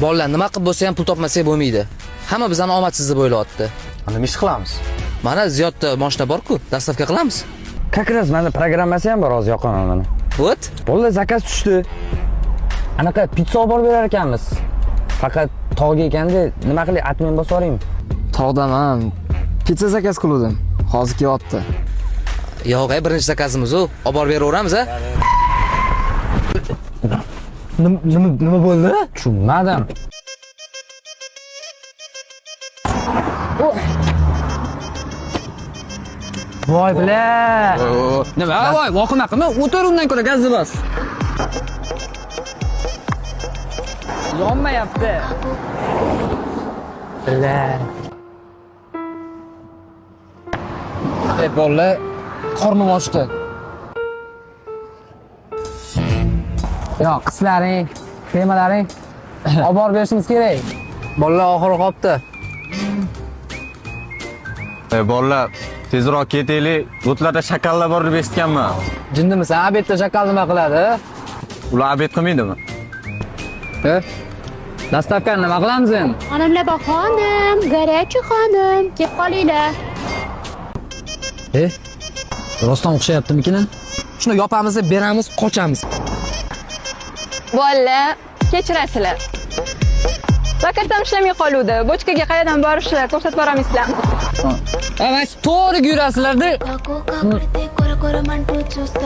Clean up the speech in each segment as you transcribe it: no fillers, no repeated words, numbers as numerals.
Bolalar nima qilib bo'lsa ham pul topmasak bo'lmaydi. Hamma bizani omadsiz deb o'ylayapti. Nima ish qilamiz? Mana Ziyodda mashina bor-ku, dastavka qilamiz. Как раз menda programmasi ham bor, hozir yoqaman mana. What? Bolalar zakaz tushdi. Anaqa pizza olib borib berar ekanmiz. Faqat tog'ga ekanda nima qilay, admin bosib yuboraymi? Tog'daman. Pizza zakaz qildim. Hozir kelyapti. Yo'q, birinchi zakazimiz u. Olib borib beraveramiz, a? Nima bo'ldi? Tushunmadim. Voy bila. Nima? Voy, voqima qilma. O'tir undan ko'ra gazni bas. Yonmayapti. Bila. Bolalar, qornim ochdi. Yo, qislaring, temalaring olib borib berishimiz kerak. Bolalar oxiri qopti. Bolalar, tezroq ketaylik. O'tlarda shakallar bor deb eshitganman. Jindimisan? Abetda shakal nima qiladi? Ular abet qilmaydimi? Dastavkani nima qilamiz endi? Xonimlar xonim, горячий xonim, kelib qolinglar. Rostdan o'xshayaptimikin? Shuni yopamiz, beramiz, qochamiz. Bolalar, kechirasizlar. Zakartam ishlamay qoluvdi. Bochkaga qayerdan borishlar, ko'rsatib boramiz-sizlar. Mana to'g'ri yurasizlar-da.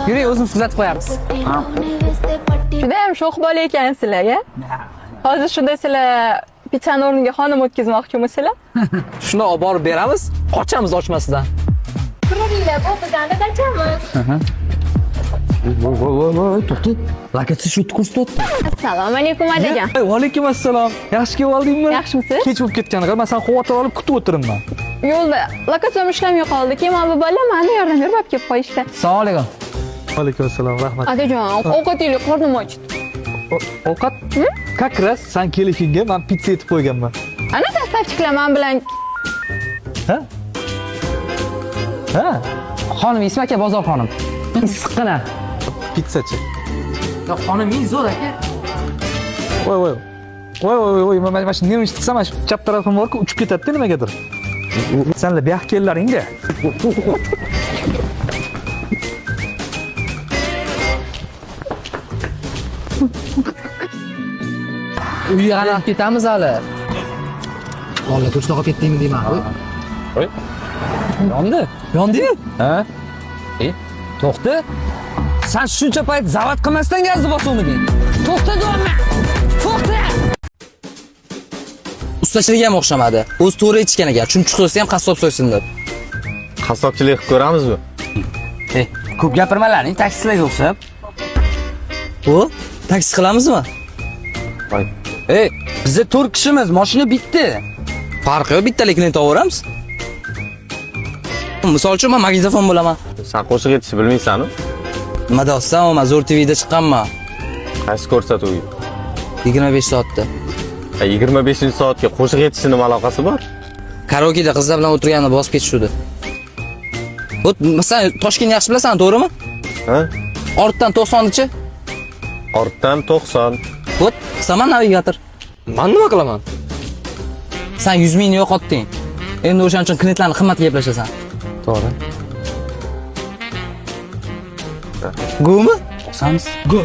Yuring, o'zimiz kuzatib qo'yamiz. Juda ham sho'x bola ekansizlar-ya. Hozir shunda sizlar pizzani o'rniga xonim o'tkazmoqchimisizlar? Shuni olib borib beramiz, qochamiz ochmasdan. Turinglar, bu bizani dachamiz. Voy, to'xta. Lakatsiz shu ko'rsatyapti. Assalomu alaykum adajon. Va alaykum assalom. Yaxshi kelib oldingmi? Yaxshimisiz? Kech bo'lib ketganiga men seni xavotir olib kutib o'tiribman. Yo'lda lokatsiyam ishlamay qoldi. Keyin mana bu bola meni yordam berib olib kelib qo'yishdi. Assalomu alaykum. Alaykum assalom, rahmat. Adajon, ovqatingiz qornim ochdi. Ovqat? Как раз sen kelishingga men pizza yetib qo'yganman. Ana dastavchilar men bilan Ha? Ha? Xonim, Isma aka, bozor xonim. Issiqqina. Pizzachi. Yo, xoningiz zo'r aka. Voy, mana shu nima ishtisam, mana shu chap tarafim bor-ku, uchib ketadi nimagadir. Senlar bu yoqqa kellaring-da. Uyga qarab ketamiz hali. Bolalar ko'chada qolib ketdingmi deyman. Voy. Yondi. Yondingmi? Ha? To'xta. Sen shuncha payt zavat qilmasdan gazni bosuvmiding? To'xta deyapman. To'xta. Ustachilik ham o'xshamadi. O'zi to'g'ri ichgan ekan. Chunchuq so'ysa ham qassob so'ysin deb. Qassobchilik qilib ko'ramizmi? Ko'p gapirmalaring, taksilarga o'xshab. Bu taksi qilamizmi? Voy. Bizda 4 kishimiz, mashina bitta. Farqi yo'q, bittalikni to'g'ramiz. Misol uchun men magnitofon bo'laman. Sen qo'shiq aytishni bilmaysan-ku? Nima deyapsan? Men Zo'r TVda chiqqanman. Qaysi ko'rsatuv? 25 soatda. 25-soatga qo'shiq aytishning nima aloqasi bor? Karaokeda qizlar bilan o'tirganimda bosib ketishdi. Masalan, Toshkentni yaxshi bilasan, to'g'rimi? Ha? Ortdan 90-chi? Ortdan 90. Vot, saman navigator. Men nima qilaman? Sen 100 mingni yo'qotding. Endi o'shaning uchun klientlarni qimmatga gaplashasan. To'g'ri. Go'mi? O'qsamiz. Go.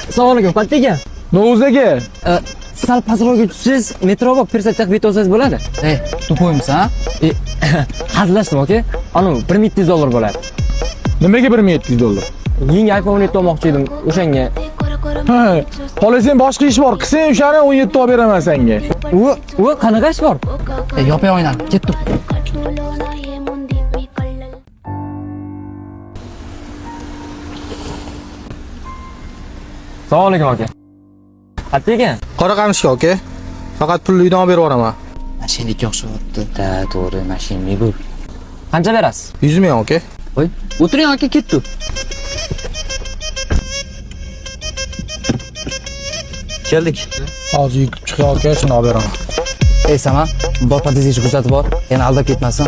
Assalomu alaykum, Fattiga. No'zaga. Sal pastroqqa tushsiz, metroga persatchaq bet olsangiz bo'ladi. Tupoymisan, ha? Hazillashdim, aka. Ana $1700 bo'ladi. Nimaga $1700? Yangi iPhone 17 olmoqchi edim, o'shanga. Ha, xohlasang boshqa ish bor, qilsang o'shani 17 olib beraman senga. U qanaqa ish bor? Yopay o'ynab, ketdim. Assalomu alaykum, aka. Fattiga. Qora qamishga, aka. Faqat pulni uydan olib berib yuboraman. Mashinalik o'xshabdi. Da, to'g'ri, mashinalik bu. Qancha berasiz? 100 ming, aka. Voy, o'tiring, aka, ketdi. Keldik. Hozir yukib chiqay, aka, shuni olib beraman. Ey Sama, bor podizga kuzatib bor. Yana aldab ketmasin.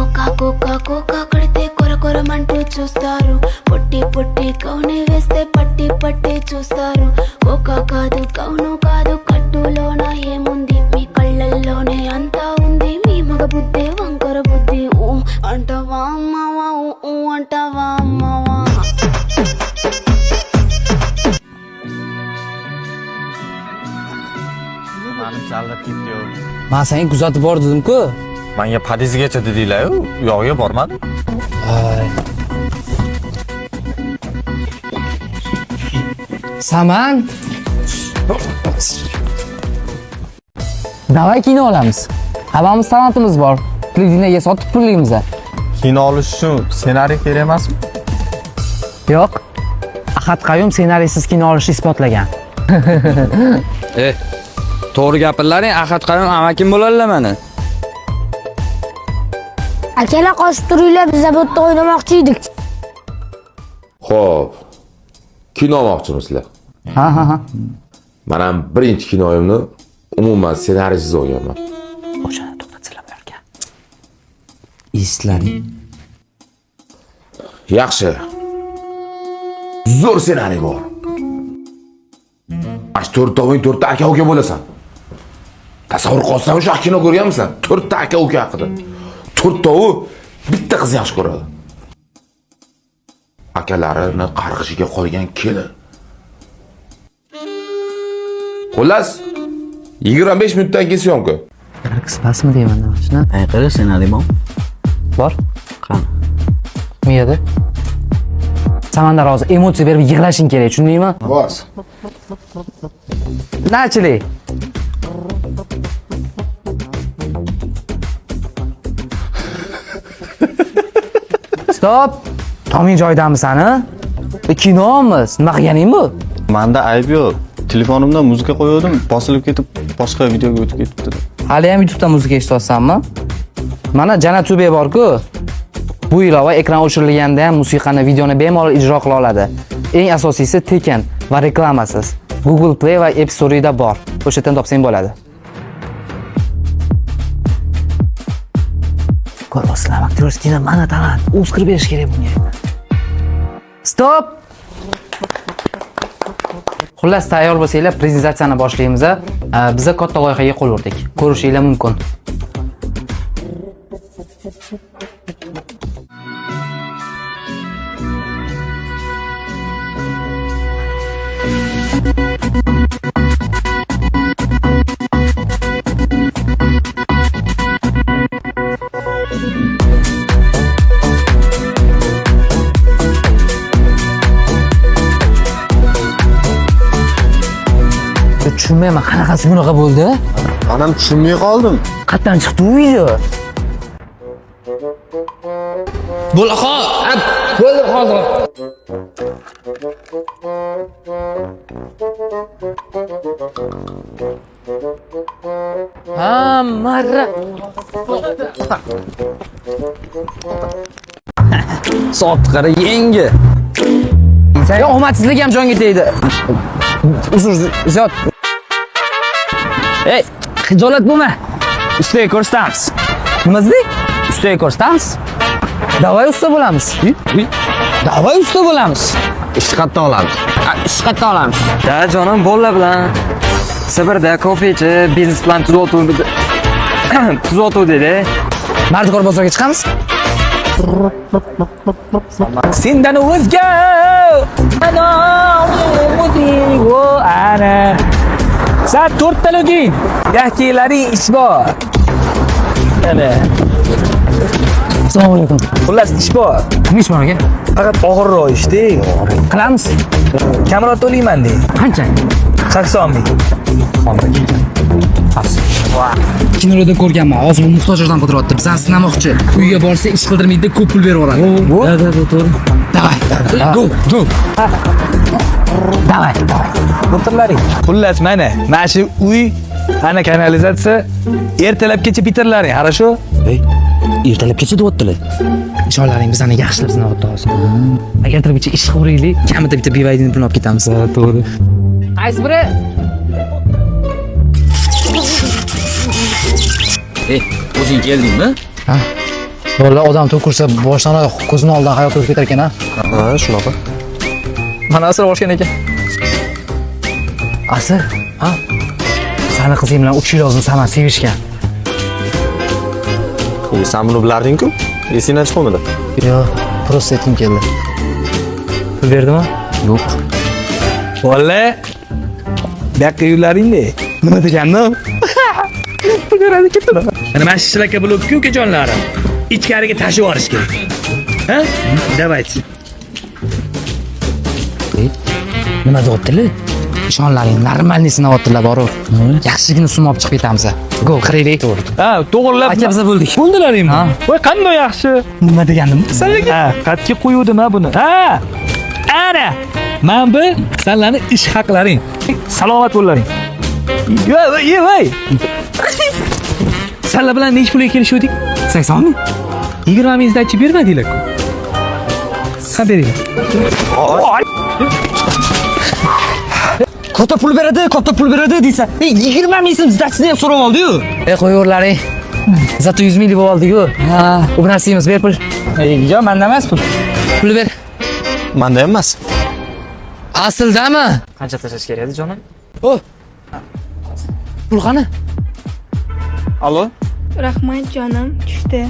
Coca coca coca करते core core Mantu चूस्ता చూస్తారు పొట్టి పొట్టి కౌని వేస్తే పట్టి పట్టి చూస్తారు ఒక కాదు కౌను కాదు కట్టులోన ఏముంది మీ కళ్ళల్లోనే అంతా ఉంది మీ మగ బుద్ధి వంకర బుద్ధి ఊ అంటవా అమ్మవా ఊ అంటవా అమ్మవా mani chalg'ib ketdi. Men seni kuzatib bordim-ku. Menga Parizgacha dedinglar-ku, u yoqqa bormadim. Ay. Saman. Davay kino olamiz. Hammamiz talantimiz bor. Televideniyaga sotib pullaymiz. Kino olish uchun ssenariy kerak emasmi? Yo'q. Ahad Qayum ssenariysiz kino olishni isbotlagan. To'g'ri gapirlaring, Ahad Qayum amakim bo'ladilar meni. Akalar qochib turinglar, biz bu yerda o'ynamoqchi edik. Xo'p. Kino olmoqchimisizlar? Ha. Men ham birinchi kinoyimni umuman ssenariysiz o'ynaganman. O'shani to'xtatsizlar bularga. Eslaring. Yaxshi. Zo'r ssenariy bor. Ash to'rtoving to'rtta aka-uka bo'lasan. Tasavvur qilsam o'sha kino ko'rganmisan? To'rtta aka-uka haqida. To'rtovi bitta qiz yaxshi ko'radi. Akalarini qarg'ishiga qo'ygan kelin. Xullas 25 minutdan keyin syomka. Qisqasmi deyman nima shuni? Qayerda ssenariy bor? Bor. Qani? Bu yerda. Samandar hozir emotsiya berib yig'lashing kerak, tushundingmi? Bor. Nachilik. Stop. Toming joydami sani? Kinomiz. Nima qilganing bu? Menda ayb yo'q. Telefonimdan muzika qo'ygandim, bosilib ketib boshqa videoga o'tib ketibdi. Hali ham YouTube'dan muzika eshityapsanmi? Mana Jana Tube bor-ku. Bu ilova ekran o'chirilganda ham musiqani, videoni bemalol ijro qila oladi. Eng asosiysi tekin va reklamasiz. Google Play va App Store'da bor. O'sha yerdan topsang bo'ladi. Ko'rasizlar, aktyorskina mana talant. O'skir berish kerak bunga. Stop. Xullas, tayyor bo'lsanglar, prezentatsiyani boshlaymiz. Biz katta loyihaga qo'l urdik. Ko'rishinglar mumkin. Tushunmayman, qanaqasi bunaqa bo'ldi? Manam tushunmay qoldim. Qayerdan chiqdi u video? Bo'ldi hozir. Ha, marra. Soat qara yangi. Ya omadsizlik ham jonga tegdi. Uzr, ziyod. Ey, xijolat bo'lma. Ustiga ko'rsatamiz. Nima deding? Ustiga ko'rsatamiz. Davay usta bo'lamiz. Davay usta bo'lamiz. Ish qayerdan olamiz? Ish qayerdan olamiz? Da jonim bolalar bilan Sibirda kofechi biznes plan tuzotuvdi dedi. Mardikor bozorga chiqamiz. Sendan o'zga ana sen 4 ta login yaxkilaring ish bor. Ana Assalomu alaykum. xullas ish bor. Nima ish bor aka? Faqat og'irroq ishda. Qilamiz. Kamroq to'layman de. Qancha? 80 ming. Kinoda ko'rganman. Hozir bu muhtojlardan qidiryapti. Bizani sinamoqchi. Uyga borsa ish qildirmaydi, ko'p pul berib yuboradi. Da, to'g'ri. Davay. Go. Davay. O'tirlaring. Xullas mana shu uy ana kanalizatsiya ertalabgacha bitirlaring, хорошо? Ertalabgacha deyaptilar. Ishonlaring bizani yaxshilab sinayapti hozir. Agar bitta ish qilib kamida bitta bevaydini pulni olib ketamiz. To'g'ri. Qaysi biri? O'zing keldingmi? Ha. Valla odam to'kursa boshdan oyoq ko'zini oldidan hayot o'tib ketar ekan ha. Ha, shunaqa. Mana asr boshgan ekan. Asr, ha? Sani qizing bilan 3 yil oldin Saman sevishgan. Sen buni bilarding-ku? Esingdan chiqmadi. Yo'q, prosta aytgim keldi. Pul berdimi? Yo'q. Valla. Buyoqqa yurlaringda. Nima degandim? Pul beradi ketdi. Mana mana shu shlaka bo'lib-ku, ukajonlarim. Ichkariga tashib yuborish kerak. Ha? Davaychi. Nima deyaptilar? Ishonlaring, normalniysini otdilar borib. Yaxshigina sum olib chiqib ketamiz. Go, qiraylik. Ha, to'g'rilab. Aka biz bo'ldik. Bo'ldilaringmi? Ha. Voy, qanday yaxshi. Nima degandim? Ha, qatga qo'yuvdim ha buni. Ha! Ana! Men bu sizlarning ish haqlaring. Salomat bo'laring. Voy. Sizlar bilan nech pulga kelishdik? 80 ming. 20 ming zdachi bermadinglar-ku. Ha, beringlar. Katta pul beradi deysan. 20 ming so'm zdachini ham so'rab oldi-yu. Qo'yaverlaring. Zato 100 minglik bo'lib oldik-ku. Ha, u bilan siymiz, ber pul. Yo'q, menda emas pul. Pul ber. Menda ham emas. Asldami? Qancha tashlash kerak edi, jonim? O. Pul qani? Allo? Rahmat jonim, tushdi.